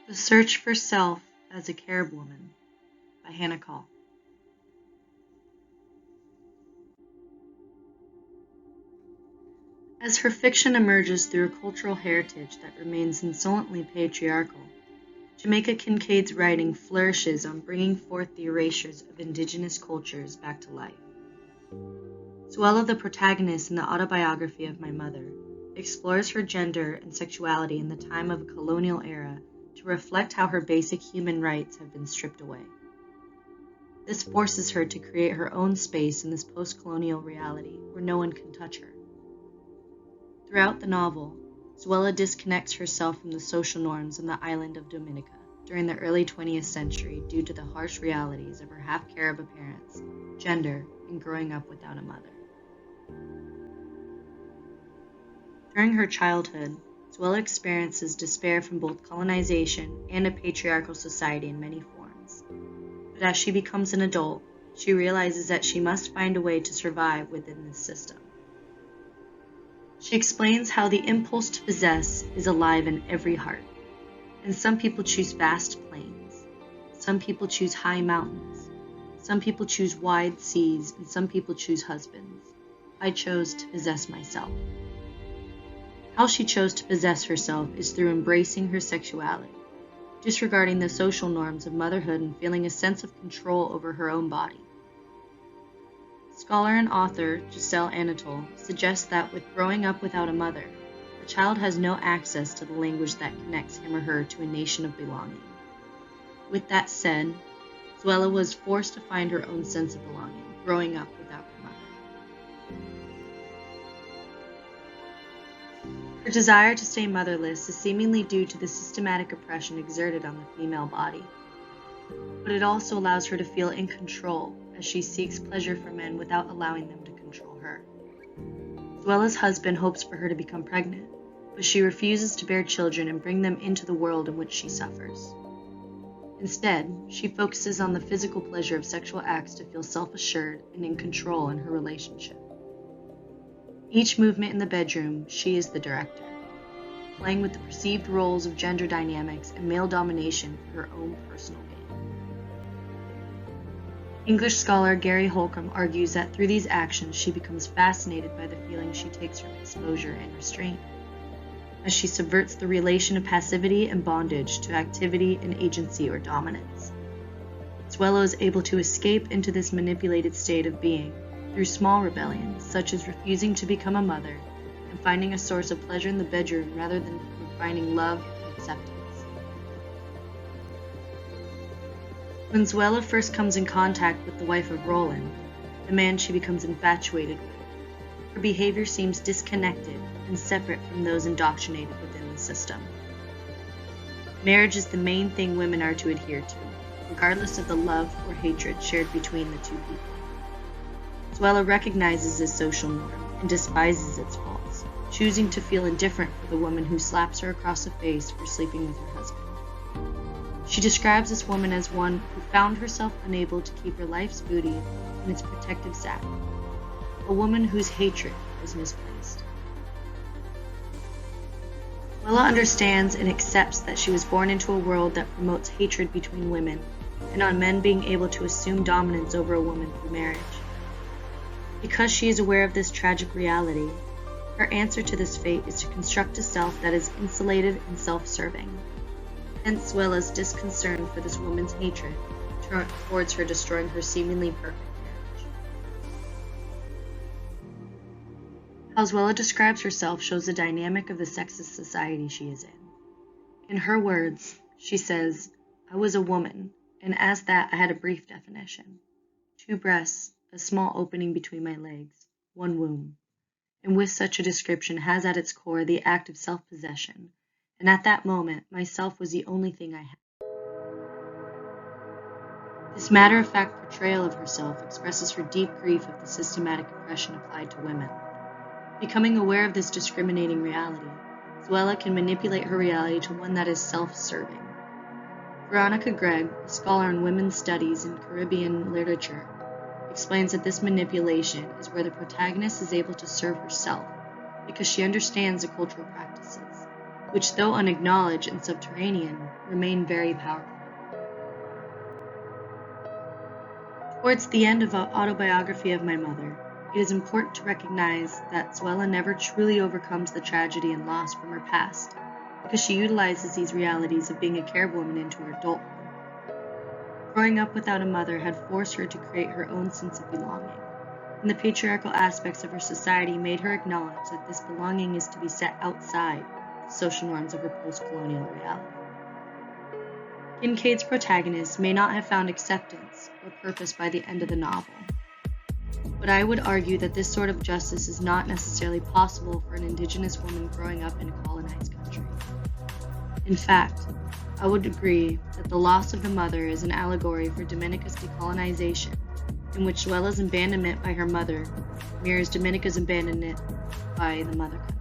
The Search for Self as a Carib Woman by Hannah Call. As her fiction emerges through a cultural heritage that remains insolently patriarchal, Jamaica Kincaid's writing flourishes on bringing forth the erasures of indigenous cultures back to life. Xuela, the protagonist in the Autobiography of My Mother, explores her gender and sexuality in the time of a colonial era to reflect how her basic human rights have been stripped away. This forces her to create her own space in this postcolonial reality where no one can touch her. Throughout the novel, Xuela disconnects herself from the social norms on the island of Dominica during the early 20th century due to the harsh realities of her half-Carib appearance, gender, and growing up without a mother. During her childhood, Xuela experiences despair from both colonization and a patriarchal society in many forms. But as she becomes an adult, she realizes that she must find a way to survive within this system. She explains how the impulse to possess is alive in every heart, and some people choose vast plains, some people choose high mountains, some people choose wide seas, and some people choose husbands. I chose to possess myself. How she chose to possess herself is through embracing her sexuality, disregarding the social norms of motherhood and feeling a sense of control over her own body. Scholar and author Giselle Anatole suggests that with growing up without a mother, a child has no access to the language that connects him or her to a nation of belonging. With that said, Xuela was forced to find her own sense of belonging, growing up without her mother. Her desire to stay motherless is seemingly due to the systematic oppression exerted on the female body, but it also allows her to feel in control as she seeks pleasure for men without allowing them to control her. Xuela's husband hopes for her to become pregnant, but she refuses to bear children and bring them into the world in which she suffers. Instead, she focuses on the physical pleasure of sexual acts to feel self-assured and in control in her relationship. Each movement in the bedroom, she is the director, playing with the perceived roles of gender dynamics and male domination for her own personal gain. English scholar Gary Holcomb argues that through these actions she becomes fascinated by the feeling she takes from exposure and restraint, as she subverts the relation of passivity and bondage to activity and agency or dominance. Xuela is able to escape into this manipulated state of being through small rebellions, such as refusing to become a mother and finding a source of pleasure in the bedroom rather than finding love and acceptance. When Xuela first comes in contact with the wife of Roland, the man she becomes infatuated with, her behavior seems disconnected and separate from those indoctrinated within the system. Marriage is the main thing women are to adhere to, regardless of the love or hatred shared between the two people. Xuela recognizes this social norm and despises its faults, choosing to feel indifferent for the woman who slaps her across the face for sleeping with her husband. She describes this woman as one who found herself unable to keep her life's booty in its protective sack, a woman whose hatred was misplaced. Xuela understands and accepts that she was born into a world that promotes hatred between women and on men being able to assume dominance over a woman through marriage. Because she is aware of this tragic reality, her answer to this fate is to construct a self that is insulated and self-serving. Hence Xuela's disconcern for this woman's hatred towards her destroying her seemingly perfect marriage. How Xuela describes herself shows the dynamic of the sexist society she is in. In her words, she says, "I was a woman, and as that I had a brief definition. 2 breasts, a small opening between my legs, 1 womb." And with such a description has at its core the act of self-possession, and at that moment, myself was the only thing I had. This matter-of-fact portrayal of herself expresses her deep grief of the systematic oppression applied to women. Becoming aware of this discriminating reality, Xuela can manipulate her reality to one that is self-serving. Veronica Gregg, a scholar in women's studies and Caribbean literature, explains that this manipulation is where the protagonist is able to serve herself because she understands the cultural practices, which, though unacknowledged and subterranean, remain very powerful. Towards the end of Autobiography of My Mother, it is important to recognize that Xuela never truly overcomes the tragedy and loss from her past, because she utilizes these realities of being a Carib woman into her adulthood. Growing up without a mother had forced her to create her own sense of belonging, and the patriarchal aspects of her society made her acknowledge that this belonging is to be set outside the social norms of her postcolonial reality. Kincaid's protagonist may not have found acceptance or purpose by the end of the novel, but I would argue that this sort of justice is not necessarily possible for an indigenous woman growing up in a colonized country. In fact, I would agree that the loss of the mother is an allegory for Dominica's decolonization, in which Xuela's abandonment by her mother mirrors Dominica's abandonment by the mother country.